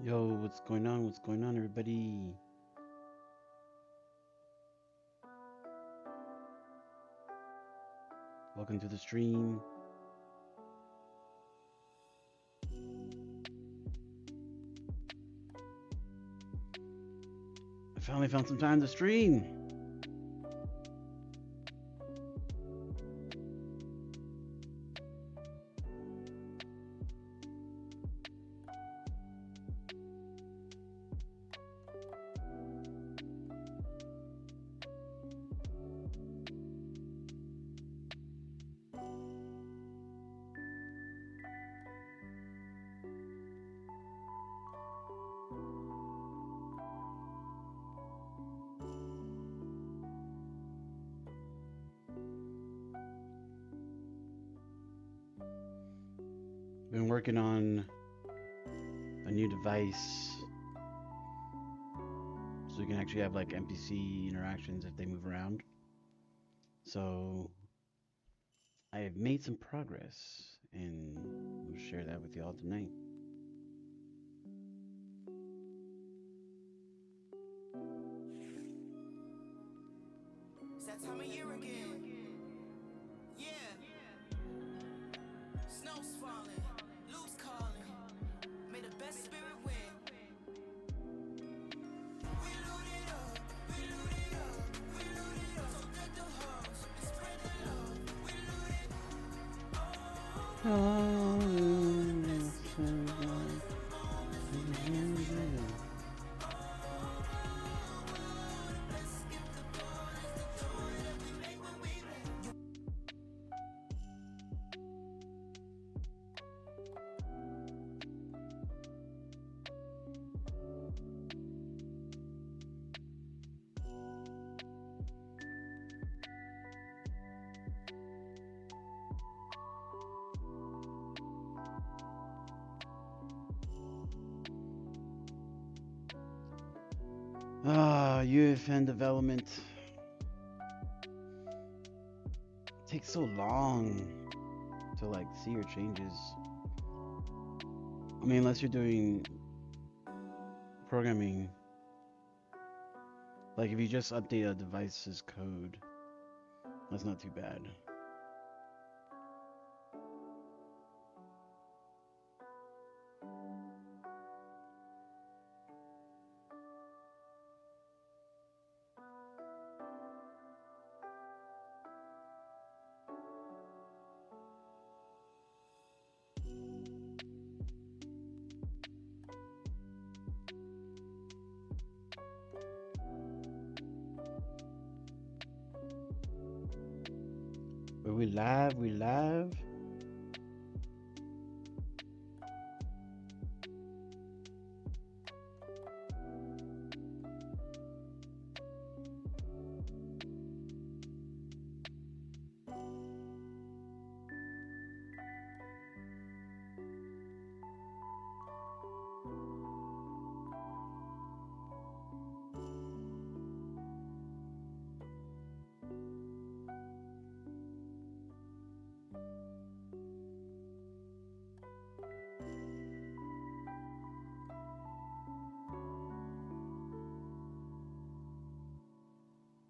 Yo, what's going on? What's going on, everybody? Welcome to the stream. I finally found some time to stream. Been working on a new device so we can actually have like NPC interactions if they move around. So I have made some progress and we'll share that with y'all tonight. It's that time of year again. Yeah. Snow's falling, Luke's calling. May the best spirit win. We loot it up, we loot it up, we loot it up. So deck the halls and spread the love. We loot it. UEFN development takes so long to like see your changes. I mean, unless you're doing programming, like if you just update a device's code, that's not too bad. But we live.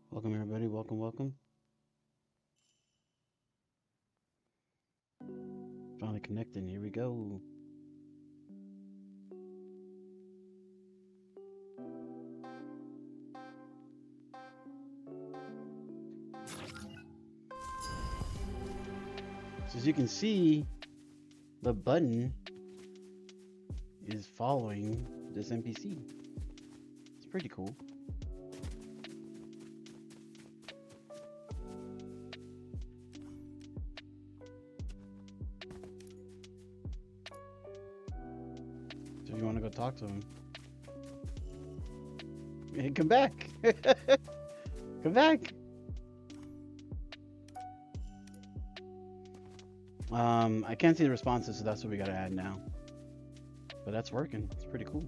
Welcome everybody, welcome. Finally connecting, here we go. So as you can see, the button is following this NPC. It's pretty cool. So if you want to go talk to him, hey, come back. Come back. I can't see the responses, so that's what we gotta add now. But that's working. It's pretty cool.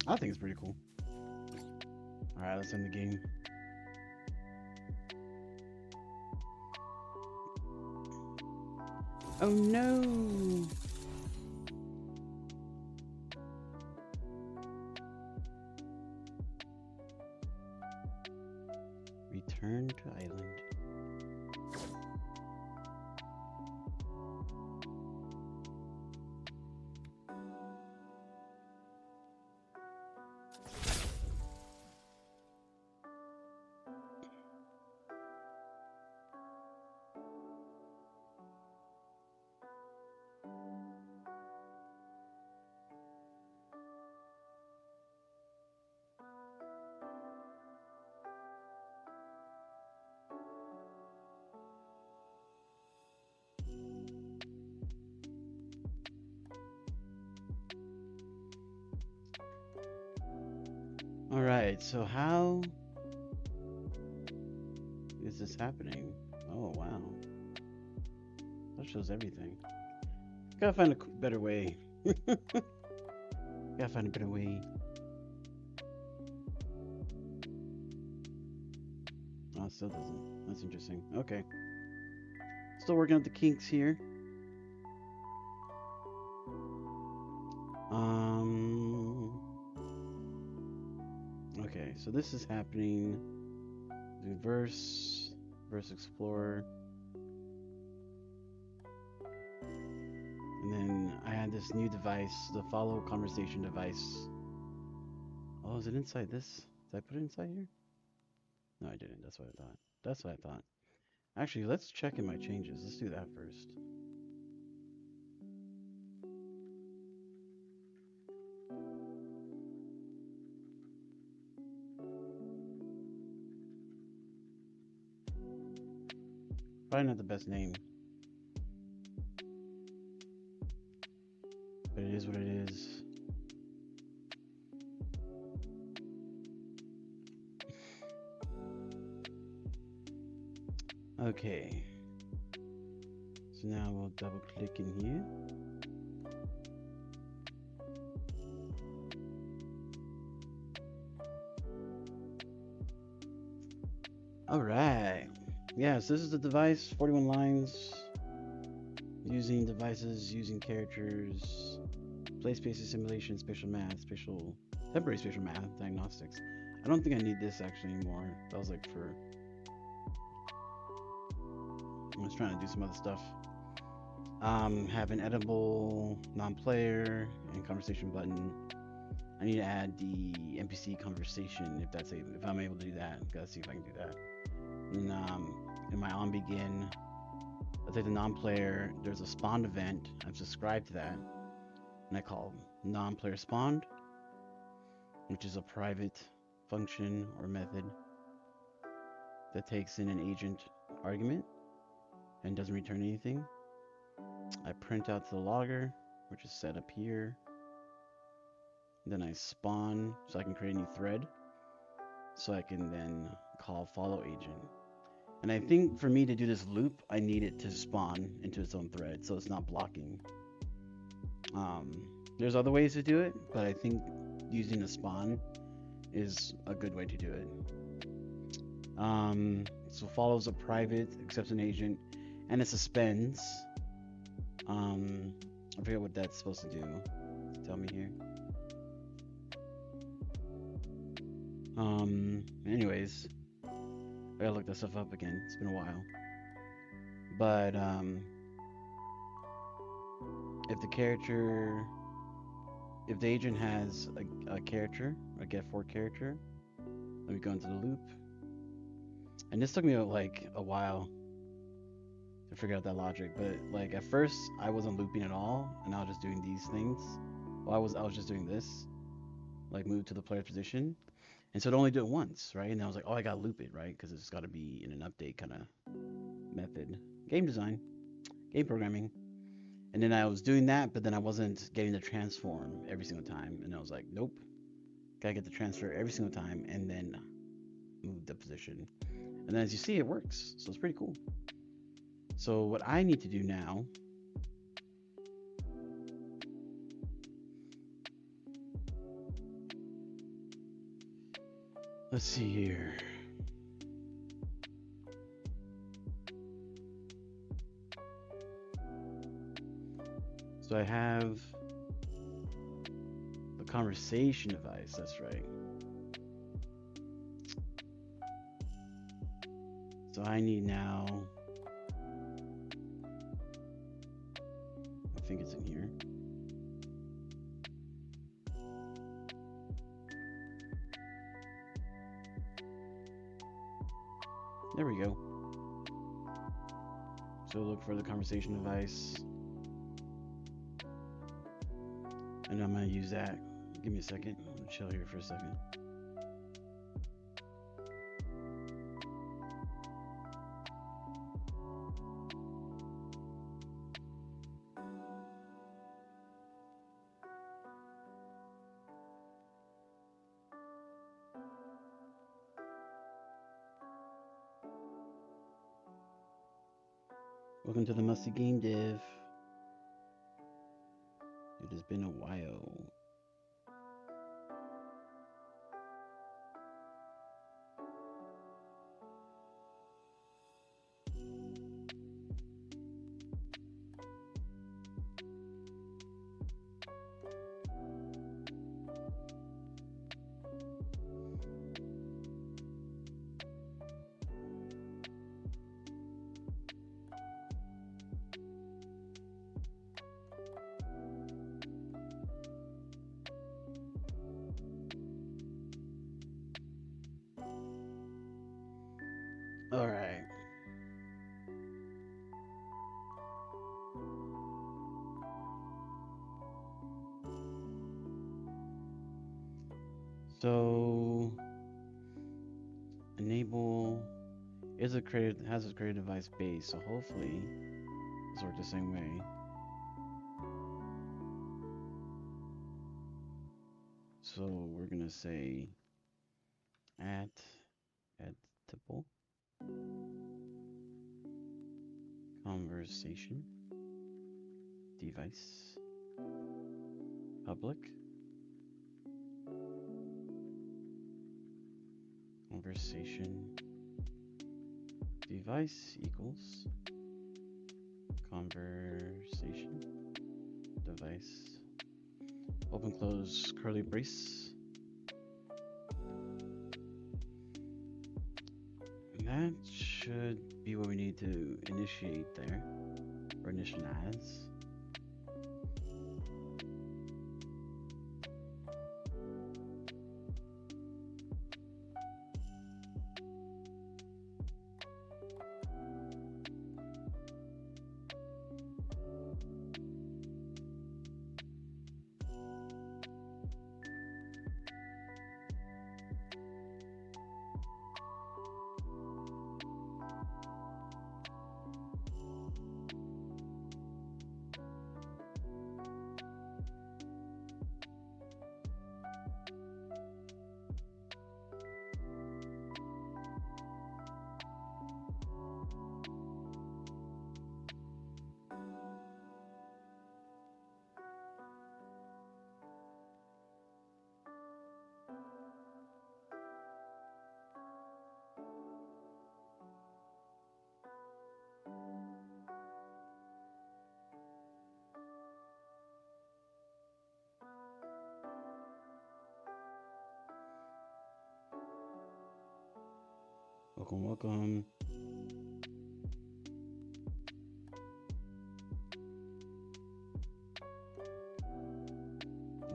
I think it's pretty cool. Alright, let's end the game. Oh no! Return to island. All right, so how is this happening? Oh, wow. That shows everything. Gotta find a better way. Gotta find a better way. Oh, it still doesn't. That's interesting. Okay. Still working out the kinks here. Okay, so this is happening. Do verse explorer. And then I had this new device, the follow conversation device. Oh, is it inside this? Did I put it inside here? No, I didn't. That's what I thought. That's what I thought. Actually, let's check in my changes. Let's do that first. Probably not the best name, but it is what it is. Okay. So now we'll double click in here. All right. Yeah, so this is the device, 41 lines, using devices, using characters, play spaces, simulation, spatial math, temporary spatial math, diagnostics. I don't think I need this actually anymore. That was like for, I was trying to do some other stuff. Have an editable non-player and conversation button. I need to add the NPC conversation if I'm able to do that. Gotta see if I can do that. And in my on begin, I'll take the non-player. There's a spawned event. I've subscribed to that, and I call non-player spawned, which is a private function or method that takes in an agent argument and doesn't return anything. I print out to the logger, which is set up here. Then I spawn so I can create a new thread, so I can then call follow agent. And I think for me to do this loop, I need it to spawn into its own thread, so it's not blocking. There's other ways to do it, but I think using a spawn is a good way to do it. So follows a private, accepts an agent, and it suspends. I forget what that's supposed to do. Tell me here. Anyways, I gotta look that stuff up again. It's been a while. But if the agent has a character, a get for character, let me go into the loop. And this took me like a while to figure out that logic. But like at first, I wasn't looping at all, and I was just doing these things. Well, I was just doing this, like move to the player position. And so it only do it once, right? And I was like, oh, I gotta loop it, right? Because it's got to be in an update kind of method. Game design, game programming. And then I was doing that, but then I wasn't getting the transform every single time. And I was like, nope, gotta get the transfer every single time and then move the position. And then as you see, it works. So it's pretty cool. So what I need to do now let's see here. So I have the conversation device, that's right. So I need now, I think it's in here. There we go. So look for the conversation device. And I'm gonna use that. Give me a second. I'm gonna chill here for a second. Welcome to the Musty Game Dev. It has been a while. All right. So enable has a creative device base, so hopefully this works the same way. So we're gonna say editable conversation device public conversation device equals conversation device open close curly brace. And that should be what we need to initiate there, or initialize. Welcome.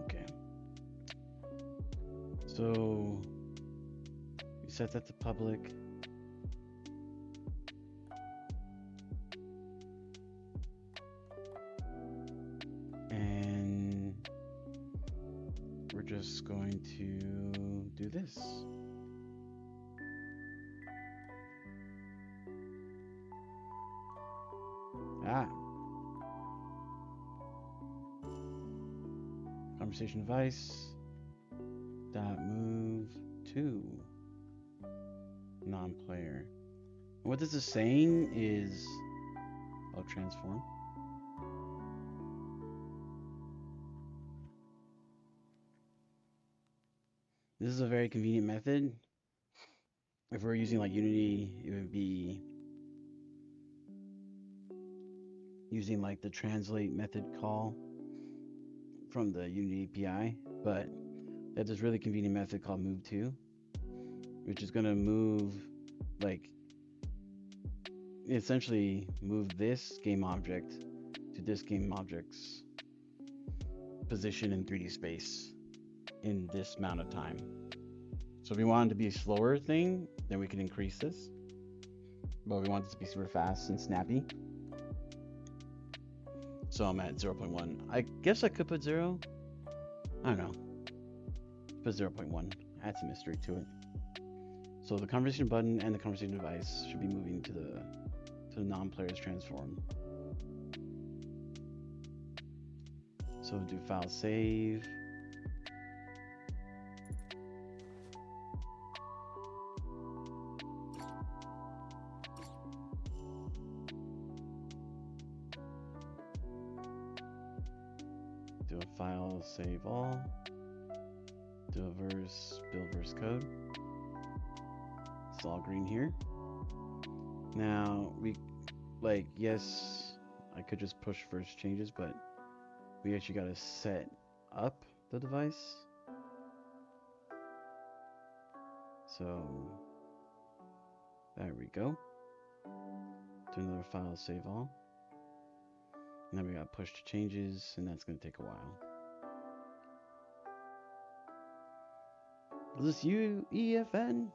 Okay. So we set that to public. And we're just going to do this. Conversation device dot move to non-player. What this is saying is, I'll transform. This is a very convenient method. If we're using like Unity, it would be using like the translate method call from the Unity API, but there's this really convenient method called move to, which is going to move like essentially move this game object to this game object's position in 3D space in this amount of time. So if we want it to be a slower thing, then we can increase this. But we want it to be super fast and snappy. So I'm at 0.1. I guess I could put 0. I don't know. Put 0.1. Add some mystery to it. So the conversation button and the conversation device should be moving to the non-player's transform. So do file save. Do a file save all. Do a verse build verse code. It's all green here. Now yes, I could just push first changes, but we actually got to set up the device. So there we go. Do another file save all. And then we got push to changes, and that's going to take a while. Is this UEFN?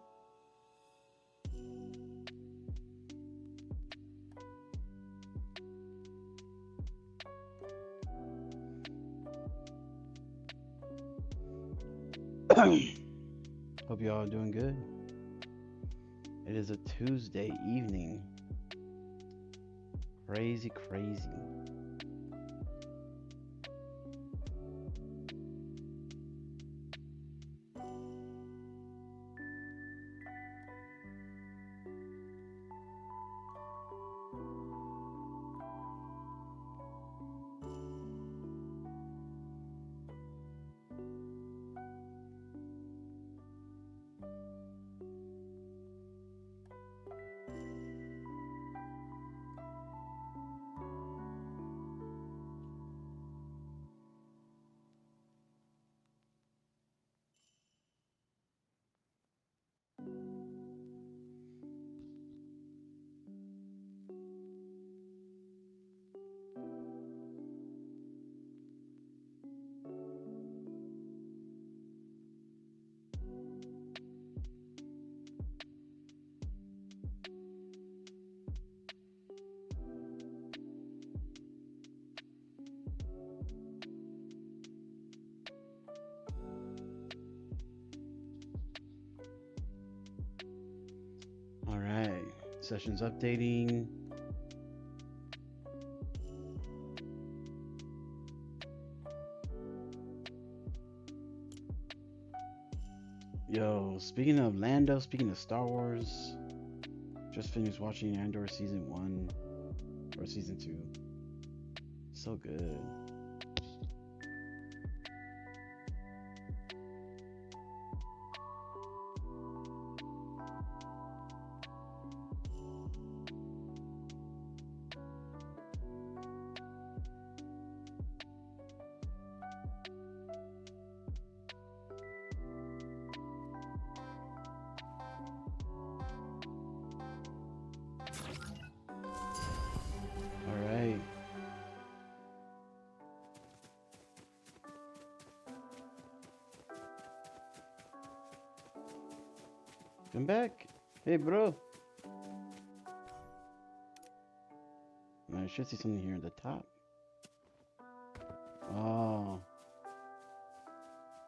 Hope y'all are doing good. It is a Tuesday evening. Crazy. All right, session's updating. Yo, speaking of Lando, speaking of Star Wars, just finished watching Andor season 1 or season 2. So good. Come back. Hey, bro. I should see something here at the top. Oh.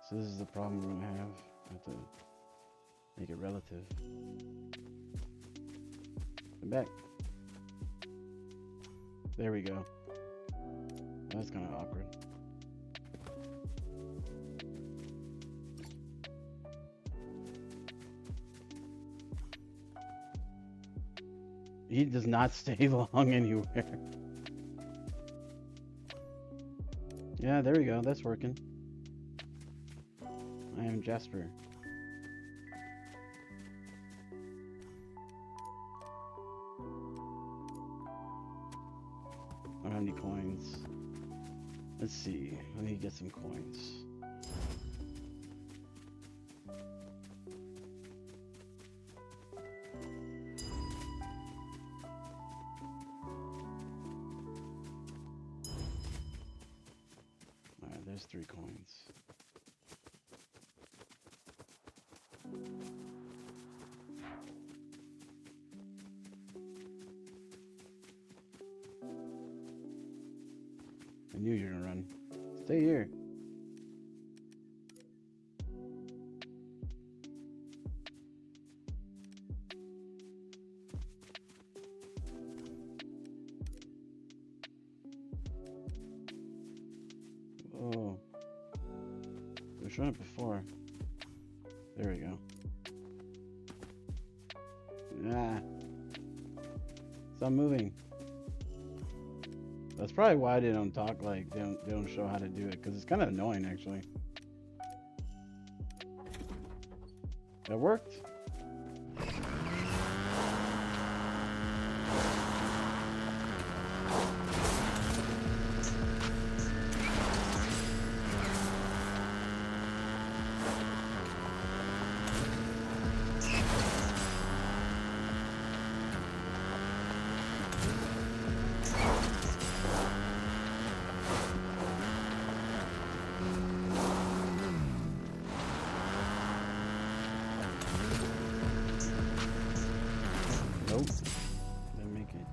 So this is the problem we're gonna have. I have to make it relative. Come back. There we go. That's kind of awkward. He does not stay long anywhere. Yeah, there we go. That's working. I am Jasper. I don't have any coins. Let's see. Let me get some coins. 3 coins. I knew you were gonna run. Stay here. Oh. I was running before. There we go. Ah. Stop moving. That's probably why they don't talk, like they don't show how to do it, because it's kind of annoying actually. That worked. Nope. Didn't make it.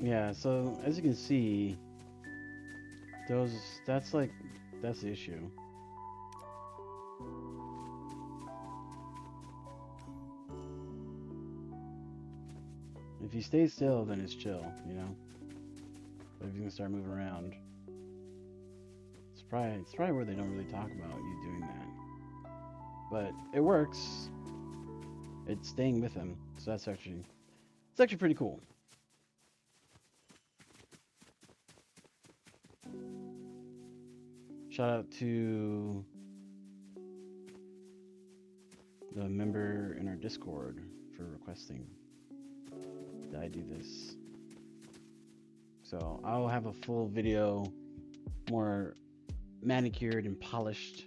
Yeah, so as you can see, that's the issue. If you stay still, then it's chill, you know? But if you can start moving around, it's probably where they don't really talk about you doing that. But it works. It's staying with him, so it's actually pretty cool. Shout out to the member in our Discord for requesting that I do this. So I'll have a full video, more manicured and polished,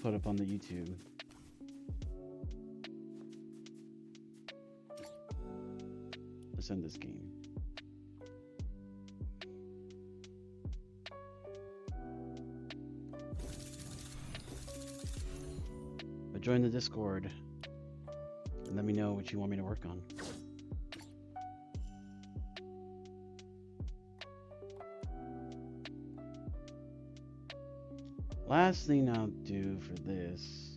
put up on the YouTube. Let's end this game. But join the Discord and let me know what you want me to work on. Last thing I'll do for this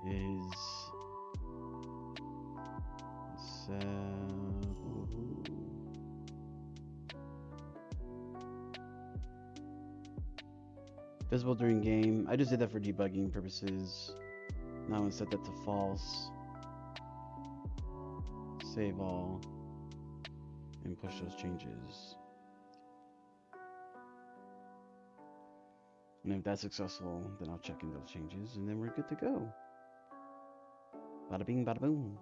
is visible during game. I just did that for debugging purposes. Now I'm gonna set that to false. Save all. And push those changes. And if that's successful, then I'll check in those changes and then we're good to go. Bada bing, bada boom.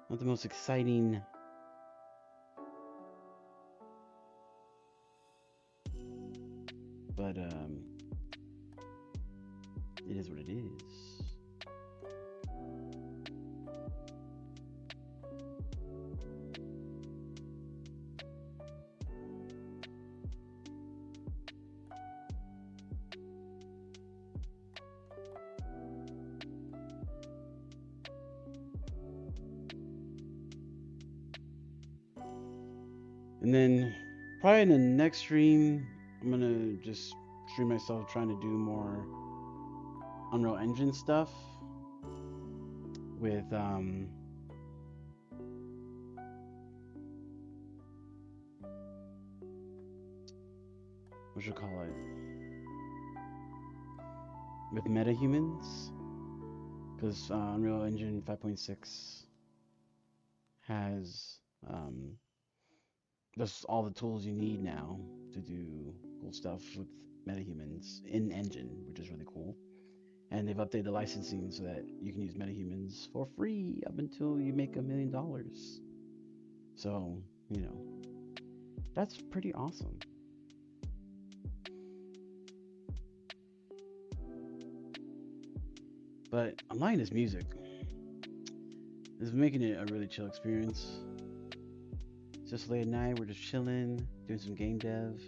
Not the most exciting but it is what it is. And then probably in the next stream, I'm gonna just stream myself trying to do more Unreal Engine stuff with what you call it, with metahumans, because Unreal Engine 5.6 has just all the tools you need now to do cool stuff with metahumans in engine, which is really cool. And they've updated the licensing so that you can use metahumans for free up until you make $1 million. So, you know, that's pretty awesome. But I'm liking this music. It's making it a really chill experience. It's just late at night, we're just chilling, doing some game dev.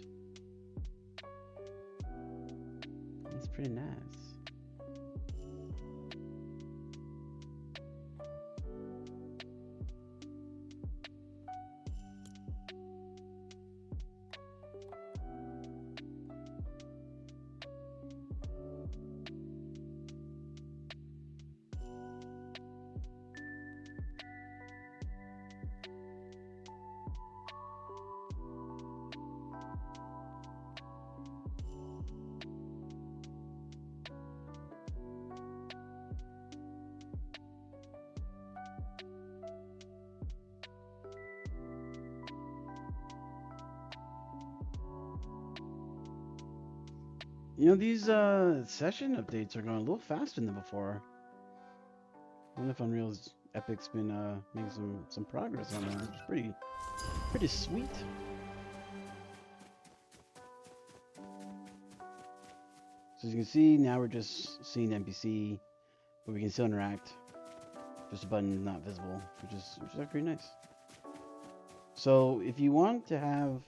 It's pretty nice. You know, these session updates are going a little faster than before. I wonder if Unreal's Epic's been making some progress on that, which is pretty sweet. So as you can see, now we're just seeing NPC, but we can still interact. Just a button not visible, which is actually pretty nice. So if you want to have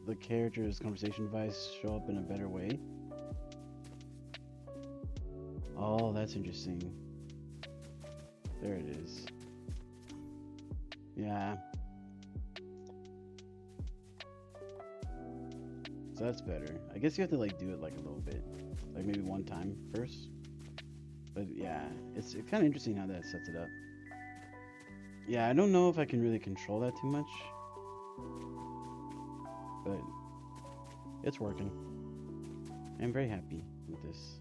the character's conversation device show up in a better way. Oh, that's interesting. There it is. Yeah. So that's better. I guess you have to like do it like a little bit, like maybe one time first. But yeah, it's kind of interesting how that sets it up. Yeah, I don't know if I can really control that too much, but it's working. I'm very happy with this.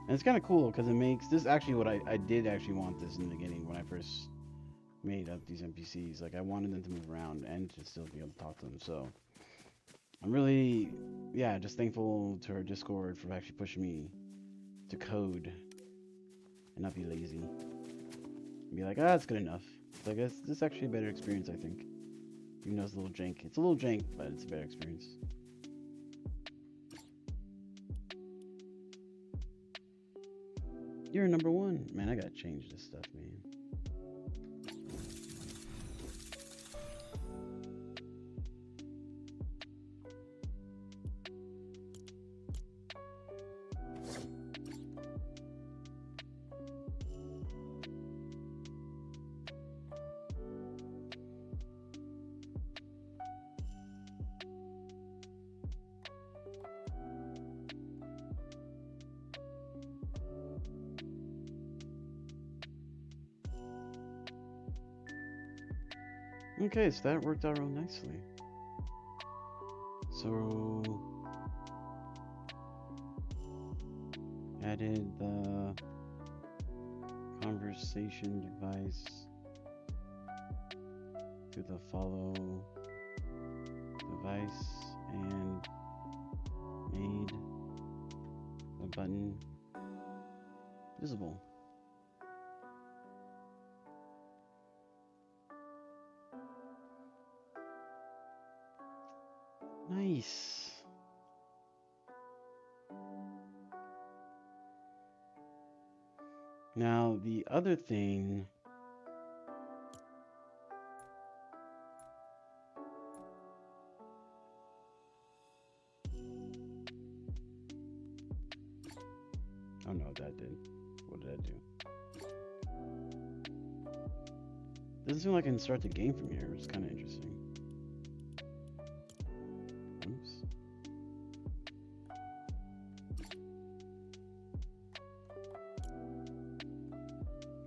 And it's kind of cool because it makes this actually what I did actually want this in the beginning when I first made up these NPCs. Like I wanted them to move around and to still be able to talk to them. So I'm really, yeah, just thankful to her Discord for actually pushing me to code and not be lazy. And be like, ah, it's good enough. So I guess this is actually a better experience, I think. Even though it's a little jank. It's a little jank, but it's a better experience. You're number one. Man, I gotta change this stuff, man. Okay, so that worked out real nicely. So added the conversation device to the follow device and made the button visible. Nice. Now the other thing I don't know what that did. What did that do? Doesn't seem like I can start the game from here, which is kind of interesting. Oops.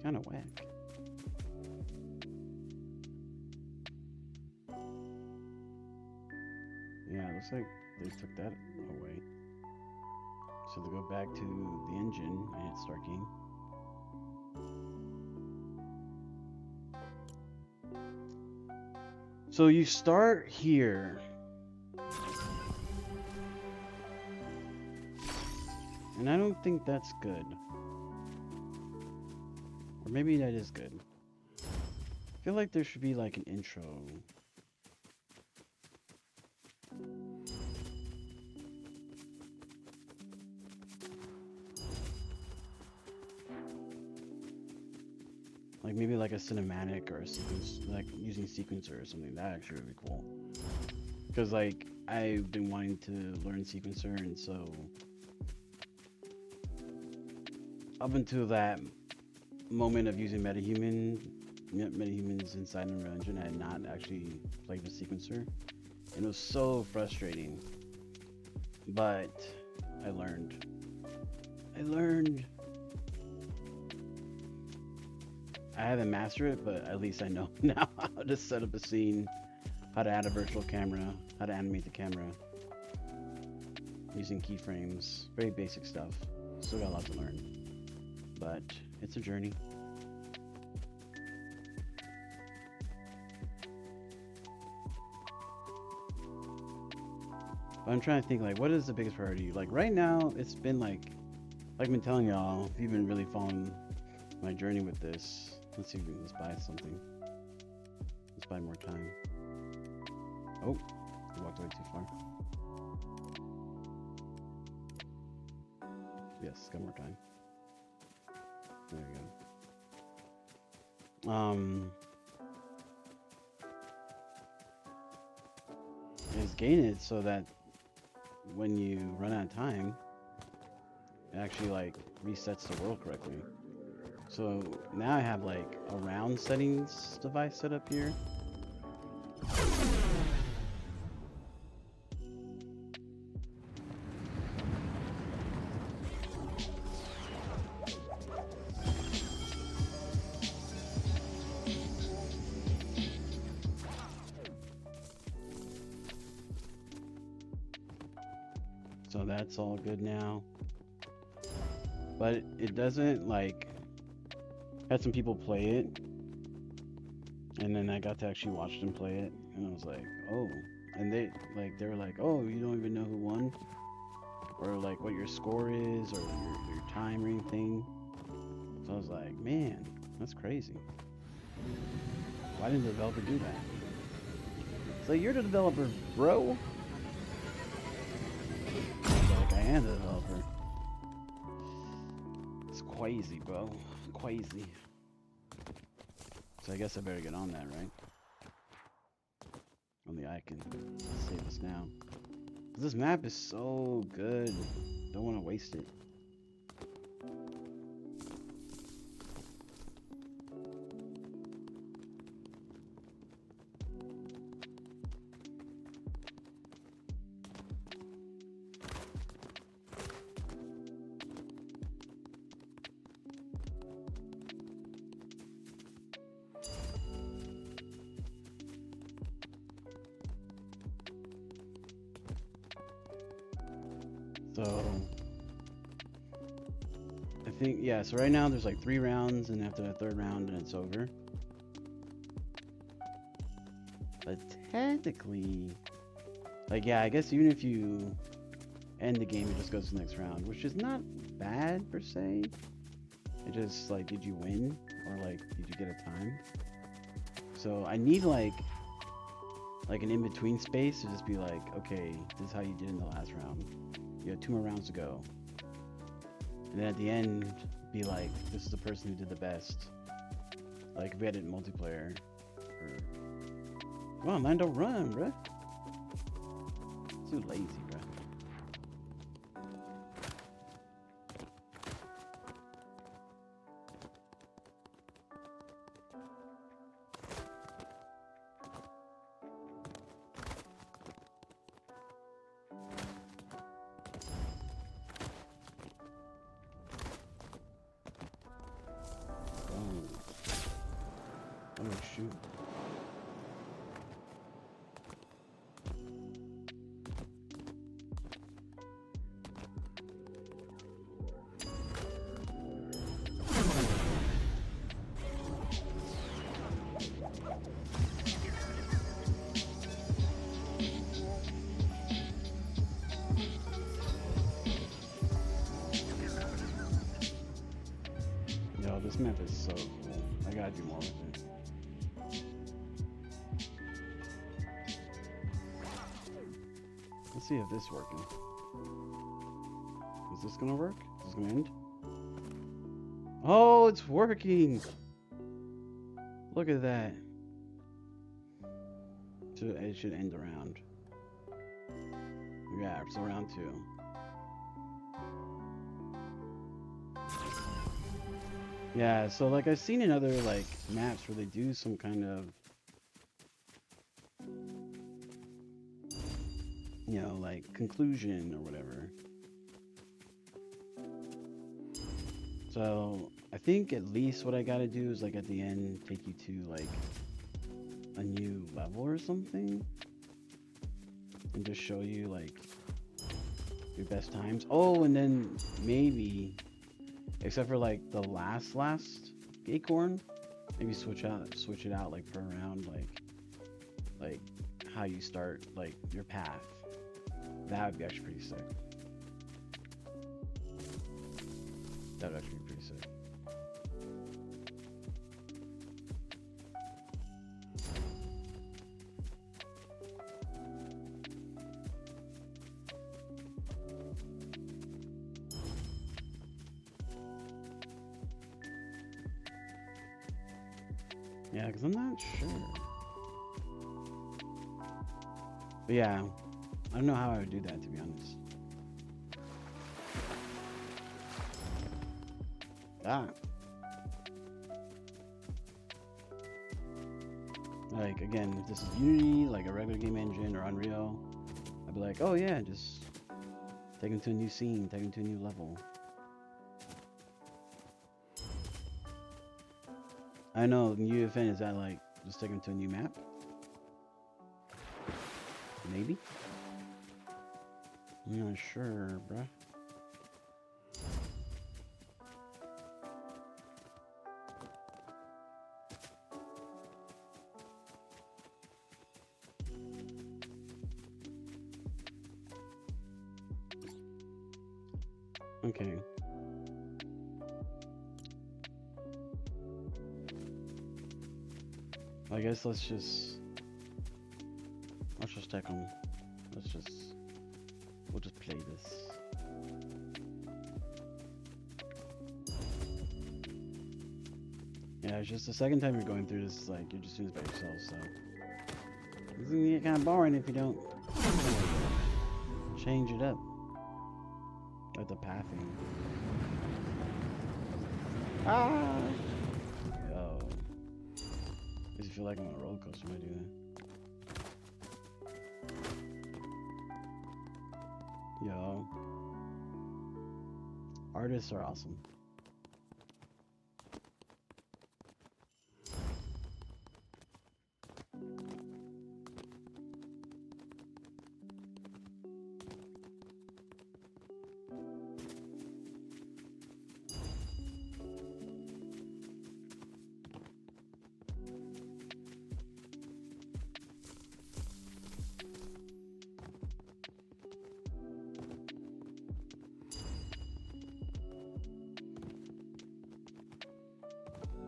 Kind of whack. Yeah, it looks like they took that away. So to go back to the engine, I hit start game. So you start here. And I don't think that's good. Or maybe that is good. I feel like there should be like an intro. Like maybe like a cinematic or a sequence, like using sequencer or something. That actually would be cool. Because like I've been wanting to learn sequencer, and so up until that moment of using metahumans inside Unreal Engine, I had not actually played with sequencer, and it was so frustrating. But I learned. I haven't mastered it, but at least I know now how to set up a scene, how to add a virtual camera, how to animate the camera, using keyframes, very basic stuff. Still got a lot to learn, but it's a journey. But I'm trying to think, like, what is the biggest priority? Like right now, it's been like I've been telling y'all, if you've been really following my journey with this. Let's see if we can just buy something. Let's buy more time. Oh, I walked away too far. Yes, got more time. There we go. Is gain it so that when you run out of time, it actually like resets the world correctly. So now I have like a round settings device set up here. So that's all good now. But it doesn't like, had some people play it, and then I got to actually watch them play it, and I was like, oh, and they were like, oh, you don't even know who won, or like what your score is, or your time or anything. So I was like, man, that's crazy. Why didn't the developer do that? So you're the developer, bro. Like I am the developer. It's crazy, bro. Crazy. So I guess I better get on that, right? Only I can save this now. This map is so good. Don't want to waste it. So I think, yeah, so right now there's like 3 rounds, and after the 3rd round and it's over. But technically, like, yeah, I guess even if you end the game, it just goes to the next round, which is not bad per se. It just like, did you win, or like did you get a time? So I need like an in-between space to just be like, okay, this is how you did in the last round. You have 2 more rounds to go. And then at the end, be like, this is the person who did the best. Like if we had it in multiplayer. Or... Come on, man, don't run, bruh. Too lazy, bruh. shoot. Yo, this map is so cool. I gotta do more with it. Let's see if this is working. Is this gonna work? Is this gonna end? Oh, it's working! Look at that. So it should end around. Yeah, it's around 2. Yeah, so like I've seen in other like maps where they do some kind of, you know, like conclusion or whatever. So I think at least what I gotta do is like at the end take you to like a new level or something and just show you like your best times. Oh, and then maybe, except for like the last ACORN, maybe switch it out like per round, like how you start like your path. That would be actually pretty sick. That would actually be pretty sick. Yeah, because I'm not sure. But yeah, I don't know how I would do that, to be honest. Ah. Like, again, if this is Unity, like a regular game engine or Unreal, I'd be like, oh yeah, just take them to a new scene, take them to a new level. I know, in UEFN, is that like, just take them to a new map? Maybe? I'm not sure, bruh. Okay. I guess let's just take them. We'll just play this. Yeah, it's just the second time you're going through this, like, you're just doing this by yourself, so it's gonna get kind of boring if you don't change it up with the pathing. Ah! Yo. Does it feel like I'm on a roller coaster when I do that? Yo. Artists are awesome.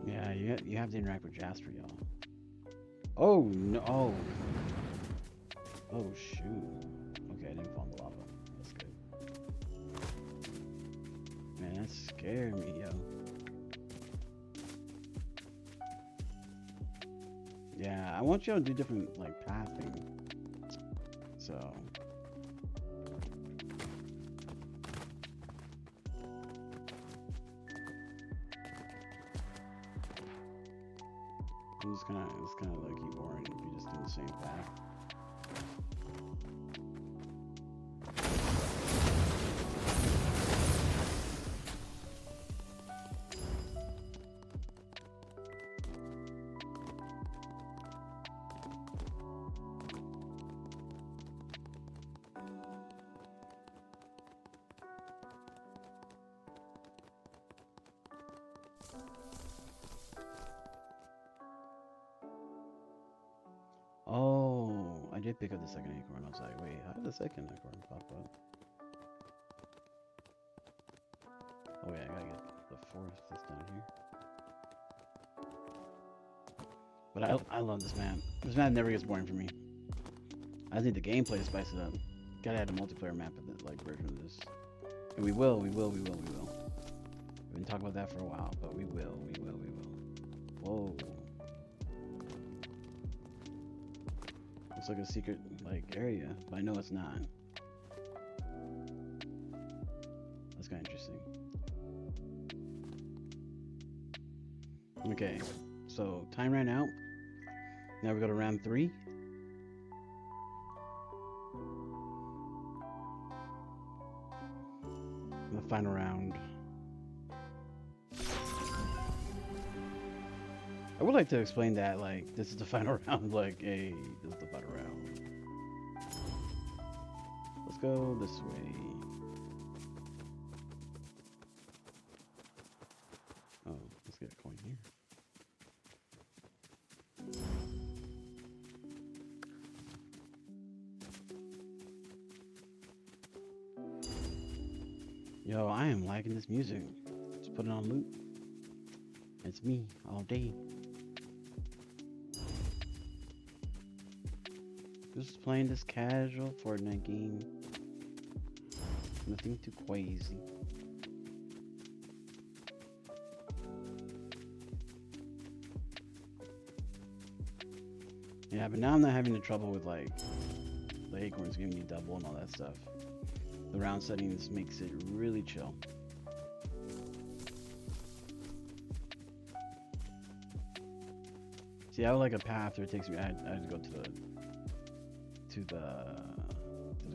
Yeah, you have to interact with Jasper, y'all. Oh no! Oh shoot! Okay, I didn't fall in the lava. That's good. Man, that scared me, yo. Yeah, I want y'all to do different like pathing. So. It's kind of low-key boring if you just do the same path. I did pick up the second acorn. I was like, wait, how did the second acorn pop up? Oh yeah, I gotta get the fourth that's down here. But I love this map. This map never gets boring for me. I think the gameplay to spice it up. Gotta add a multiplayer map of the like version of this. And we will. We've been talking about that for a while, but we will. Whoa. Looks like a secret like area, but I know it's not. That's kind of interesting. Okay, so time ran out. Now we go to round 3. The final round. I would like to explain that, like, this is the final round, like, hey, this is the final round. Let's go this way. Oh, let's get a coin here. Yo, I am liking this music. Just put it on loop. It's me all day. Just playing this casual Fortnite game. Nothing too crazy. Yeah, but now I'm not having the trouble with like the acorns giving me double and all that stuff. The round settings makes it really chill. See, I would like a path where it takes me. I had to go to the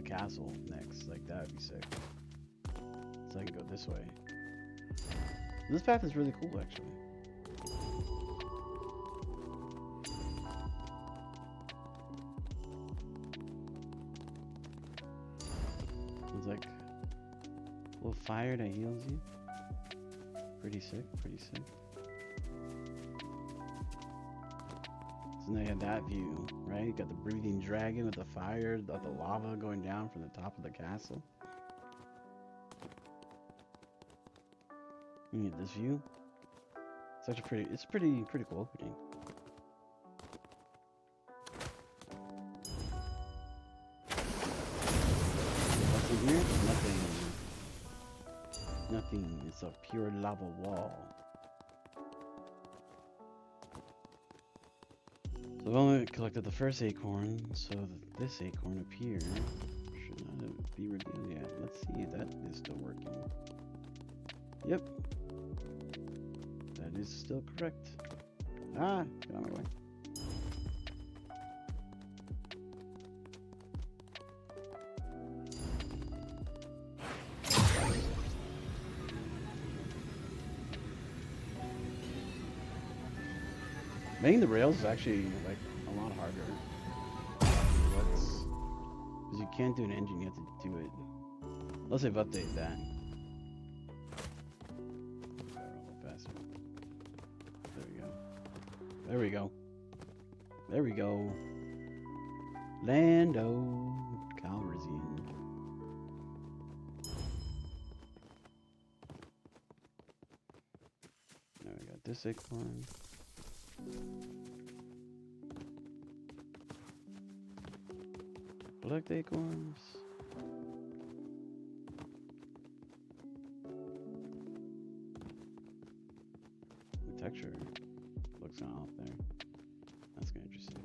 castle next. Like that would be sick. So I can go this way. This path is really cool, actually. It's like a little fire that heals you. Pretty sick. So now you have that view, right? You got the breathing dragon with the fire, the lava going down from the top of the castle. You get this view. It's actually pretty cool opening. What's in here? Nothing. It's a pure lava wall. So I've only collected the first acorn, so this acorn up here should not be revealed yet. Let's see if that is still working. Yep. That is still correct. Ah, get out of my way. Making the rails is actually like a lot harder. Because you can't do an engine, you have to do it. Unless they've updated that. Faster. There we go. Lando Calrissian. Now we got this acorn. Collect acorns. The texture looks kind of off there. That's kind of interesting.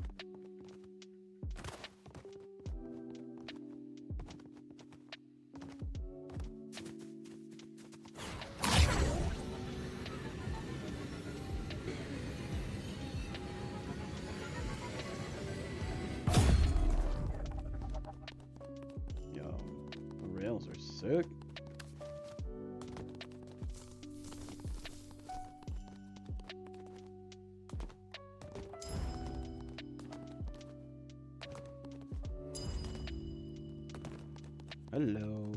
Rails are sick. Hello.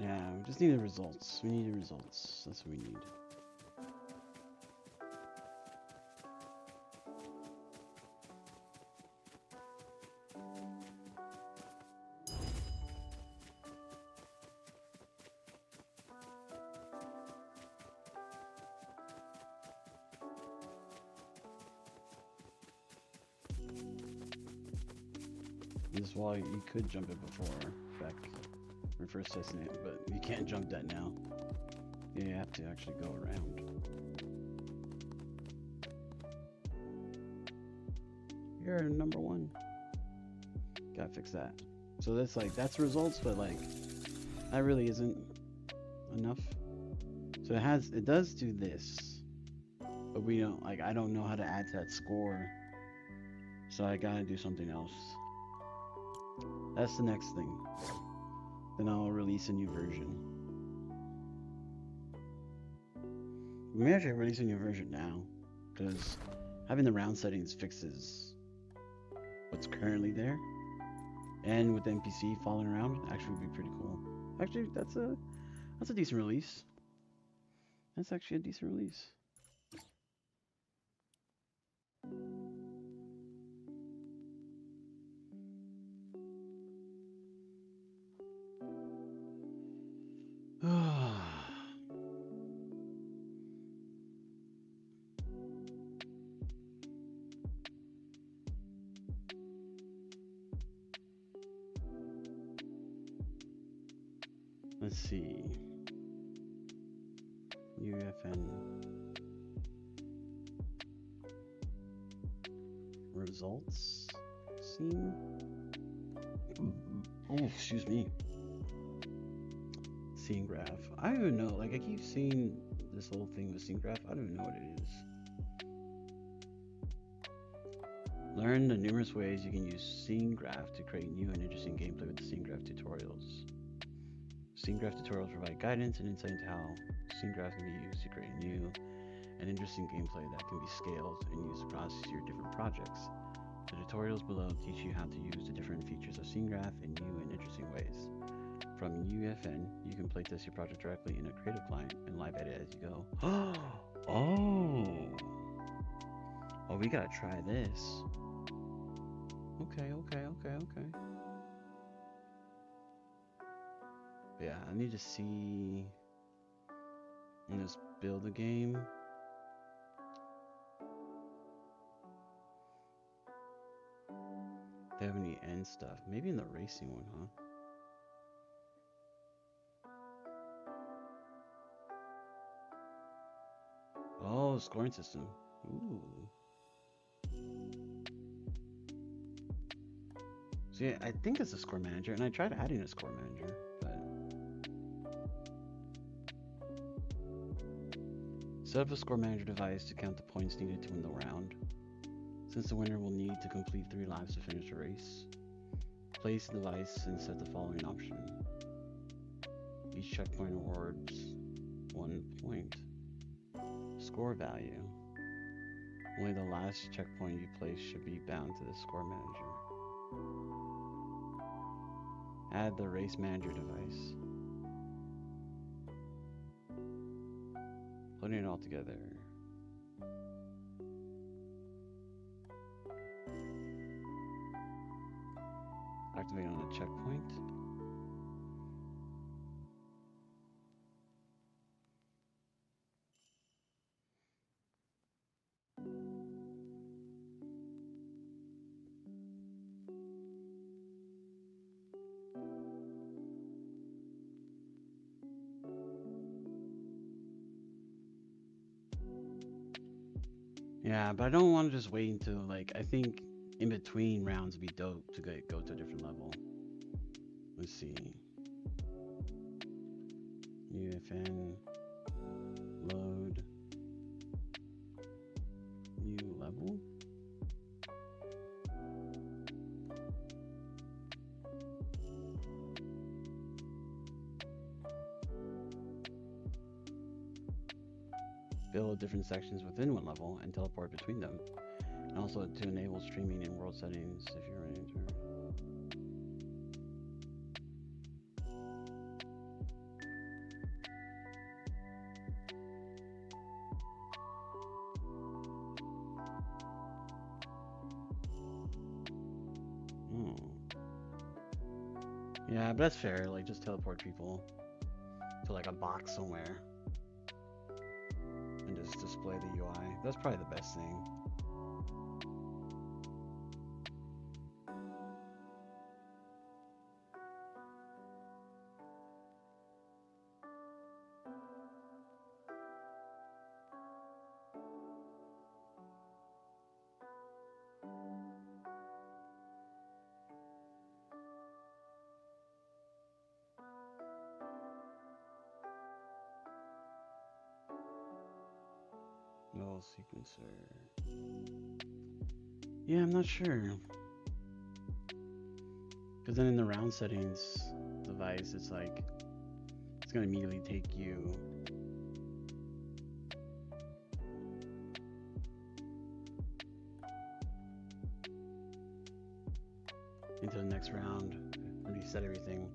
Yeah, we just need the results. We need the results. That's what we need. This wall, you could jump it before, back when first testing it, but you can't jump that now. You have to actually go around. You're number one. Gotta fix that. So that's like, that's results, but like, that really isn't enough. So it does do this, but we don't, like, I don't know how to add to that score. So I gotta do something else. That's the next thing. Then I'll release a new version. We may actually release a new version now, because having the round settings fixes what's currently there, and with the NPC following around, actually would be pretty cool. Actually, that's a decent release. That's actually a decent release. Let's see. UEFN results scene. Oh, excuse me. Scene graph. I don't even know. Like, I keep seeing this whole thing with scene graph. I don't even know what it is. Learn the numerous ways you can use scene graph to create new and interesting gameplay with the scene graph tutorials. Scene graph tutorials provide guidance and insight into how scene graph can be used to create new and interesting gameplay that can be scaled and used across your different projects. The tutorials below teach you how to use the different features of scene graph in new and interesting ways. From UEFN, you can playtest your project directly in a creative client and live edit as you go. Oh, we gotta try this. Okay. Yeah, I need to see. Let's build a game. They have any end stuff? Maybe in the racing one, huh? Oh, scoring system. Ooh. See, I think it's a score manager, and I tried adding a score manager, but set up a score manager device to count the points needed to win the round. Since the winner will need to complete 3 laps to finish the race, place the device and set the following option. Each checkpoint awards 1 point. Score value. Only the last checkpoint you place should be bound to the score manager. Add the race manager device. Putting it all together. Activate on a checkpoint. Yeah, but I don't want to just wait until, like, I think in between rounds would be dope to go to a different level. Let's see. UEFN load new level. Build different sections within one level and teleport between them. And also to enable streaming in world settings if you're running into Yeah, but that's fair. Like, just teleport people to like a box somewhere and just display the UI. That's probably the best thing. No sequencer. Yeah, I'm not sure. Because then in the round settings device, it's like, it's going to immediately take you into the next round when you set everything.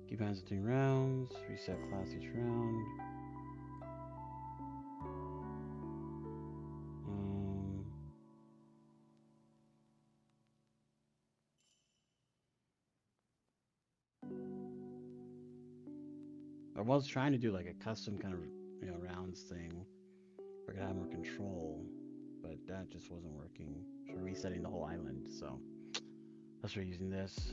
Keep exiting rounds, reset class each round. I was trying to do like a custom kind of, rounds thing where I could have more control, but that just wasn't working. So we're resetting the whole island, so that's why we're using this.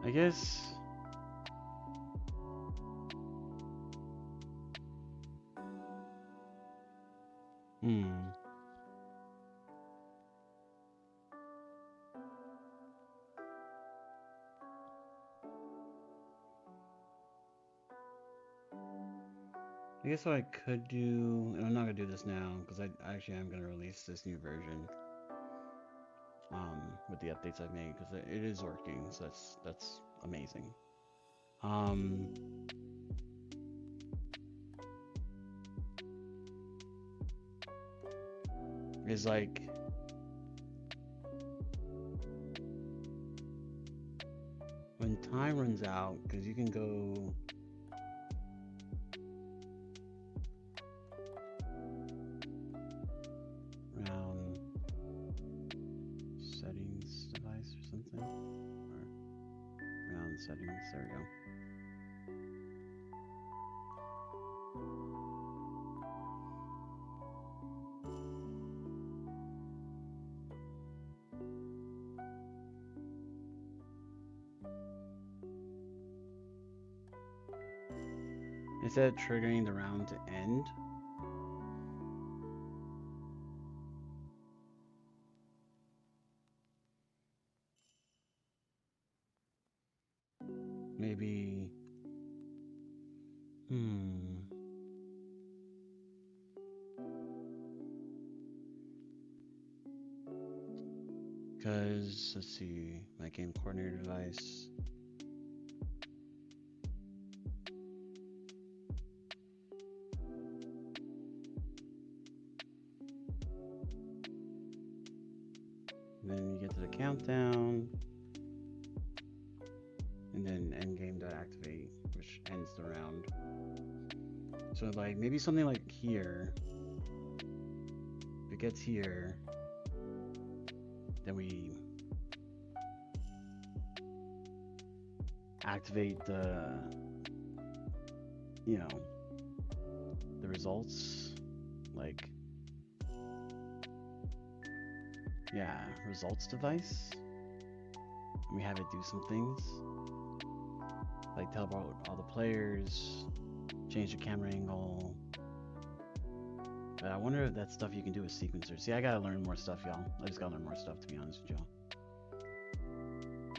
I guess. I guess what I could do, and I'm not gonna do this now because I actually am gonna release this new version with the updates I've made because it is working, so that's amazing. Is like when time runs out, because you can go around settings device or something, or around settings. There we go. Instead of triggering the round to end, maybe. Because, let's see, my game coordinator device. Then you get to the countdown, and then end game.activate, which ends the round. So like maybe something like here, gets here, then we activate the, you know, the results, like, yeah, results device. And we have it do some things, like teleport all the players, change the camera angle. But I wonder if that's stuff you can do with sequencers. See, I gotta learn more stuff, y'all. I just gotta learn more stuff, to be honest with y'all.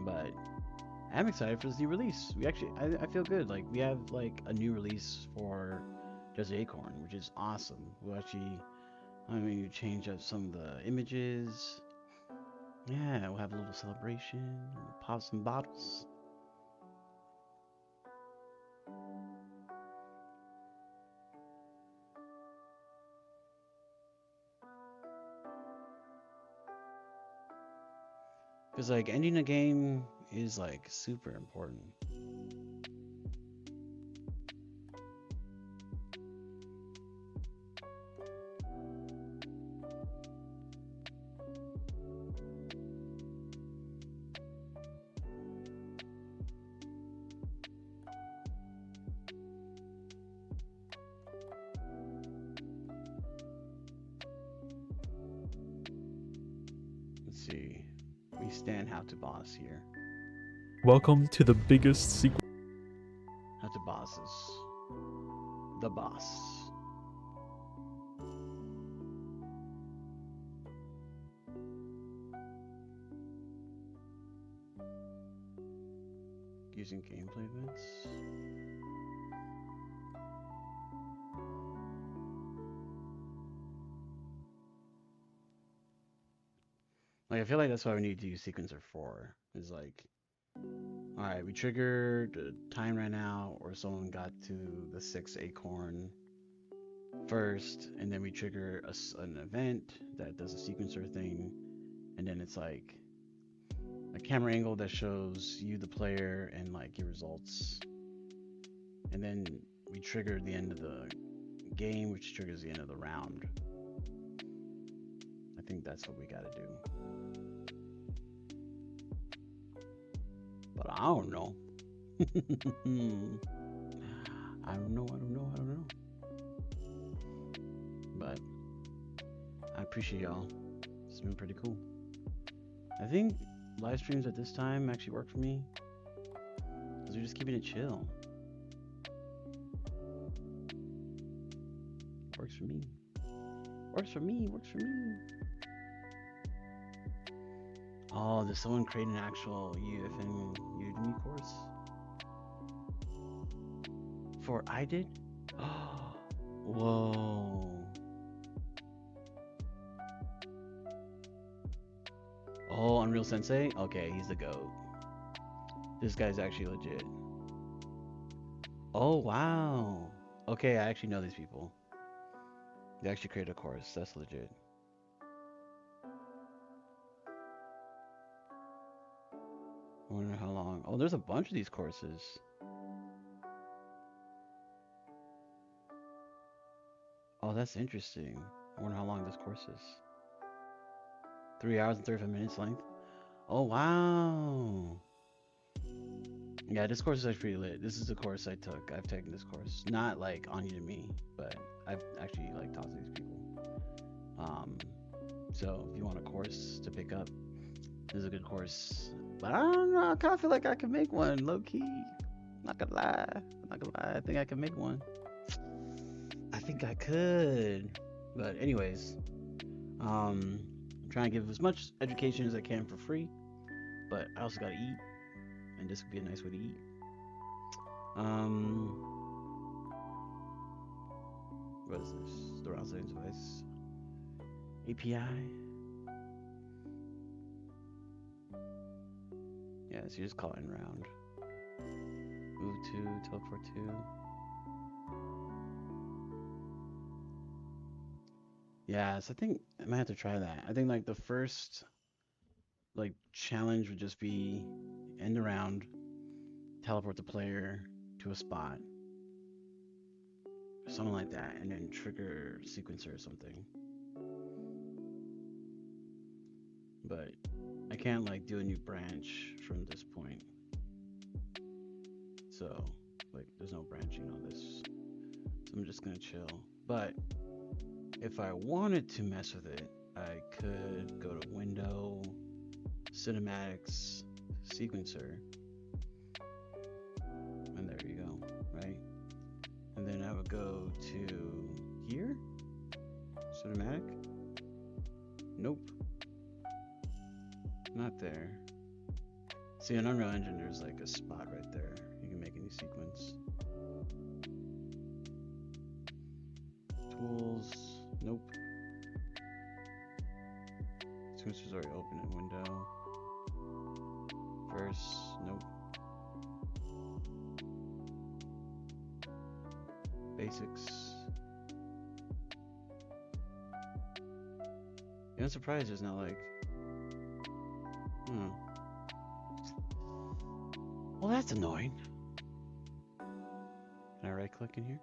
But I'm excited for this new release. We actually, I feel good. Like, we have like a new release for just ACORN, which is awesome. We'll actually, I mean, you change up some of the images. Yeah, we'll have a little celebration, pop some bottles. Because like ending a game is like super important. Let's see. We stand how to boss here. Welcome to the biggest sequel. How to bosses. The boss. Using gameplay events. Like, I feel like that's why we need to use sequencer 4. Is like, alright, we triggered time ran out, or someone got to the 6th acorn first, and then we trigger an event that does a sequencer thing, and then it's like a camera angle that shows you, the player, and like your results. And then we trigger the end of the game, which triggers the end of the round. I think that's what we gotta do. But I don't know. I don't know. But I appreciate y'all. It's been pretty cool. I think live streams at this time actually work for me, because we're just keeping it chill. Works for me. Works for me. Oh, did someone create an actual UEFN Udemy course? For I did? Oh, whoa. Oh, Unreal Sensei? Okay, he's the GOAT. This guy's actually legit. Oh, wow. Okay, I actually know these people. They actually created a course. That's legit. I wonder how long. Oh, there's a bunch of these courses. Oh, that's interesting. I wonder how long this course is. 3 hours and 35 minutes length. Oh, wow. Yeah, this course is actually pretty lit. This is the course I took. I've taken this course. Not like on Udemy, but I've actually like talked to these people. So if you want a course to pick up, this is a good course. But I don't know, I kind of feel like I can make one, low key. Not gonna lie. I think I can make one. I think I could. But anyways, I'm trying to give as much education as I can for free, but I also gotta eat, and this would be a nice way to eat. What is this? The round settings device. API. Yeah, so you just call it in round. Move to, teleport to. Yeah, so I think I might have to try that. I think like the first like challenge would just be end the round, teleport the player to a spot, something like that, and then trigger sequencer or something. but I can't like do a new branch from this point. So like there's no branching on this. So I'm just gonna chill. But if I wanted to mess with it, I could go to Window, Cinematics, Sequencer, and there you go, right? And then I would go to here, Cinematic. Nope, not there. See, in Unreal Engine, there's like a spot right there. You can make any sequence. Tools, nope. Sequencer's already open in Window. Verse, nope. Basics. I'm surprised there's not like, well, that's annoying. Can I right click in here?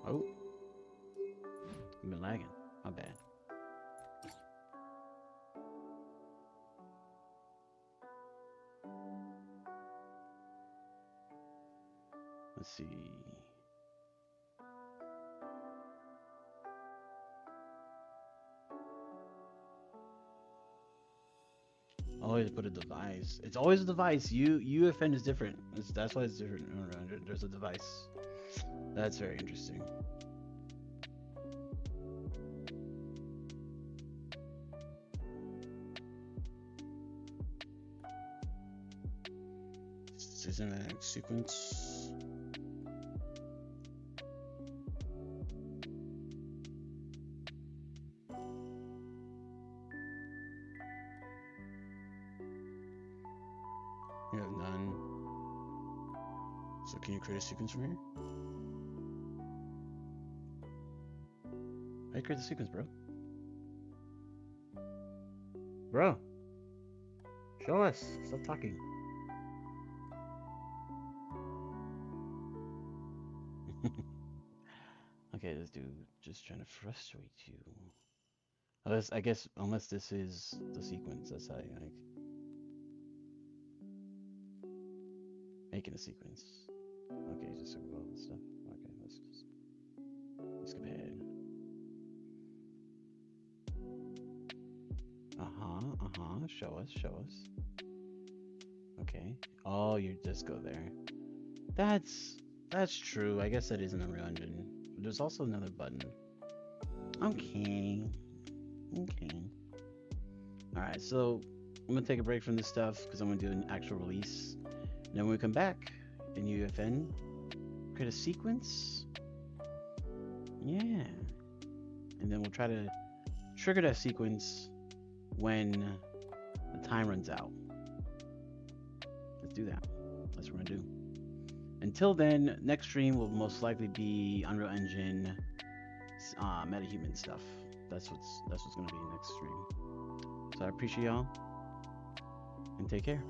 Oh, I've been lagging. My bad. Let's see. Always put a device. It's always a device. UEFN is different. That's why it's different. There's a device. That's very interesting. Cinematic sequence. You have none. So can you create a sequence from here? How do you create the sequence, bro? Bro, show us. Stop talking. Okay, this dude just trying to frustrate you. Unless, I guess, unless this is the sequence, that's how you like making a sequence. Okay, just talk about all this stuff. Okay, let's just skip ahead. Show us. Okay. Oh, you just go there. That's true. I guess that is an Unreal Engine. But there's also another button. Okay. Alright, so I'm gonna take a break from this stuff because I'm gonna do an actual release. And then when we come back in UEFN, create a sequence. Yeah. And then we'll try to trigger that sequence when the time runs out. Let's do that. That's what we're gonna do. Until then, next stream will most likely be Unreal Engine MetaHuman stuff. That's what's gonna be next stream. So I appreciate y'all and take care.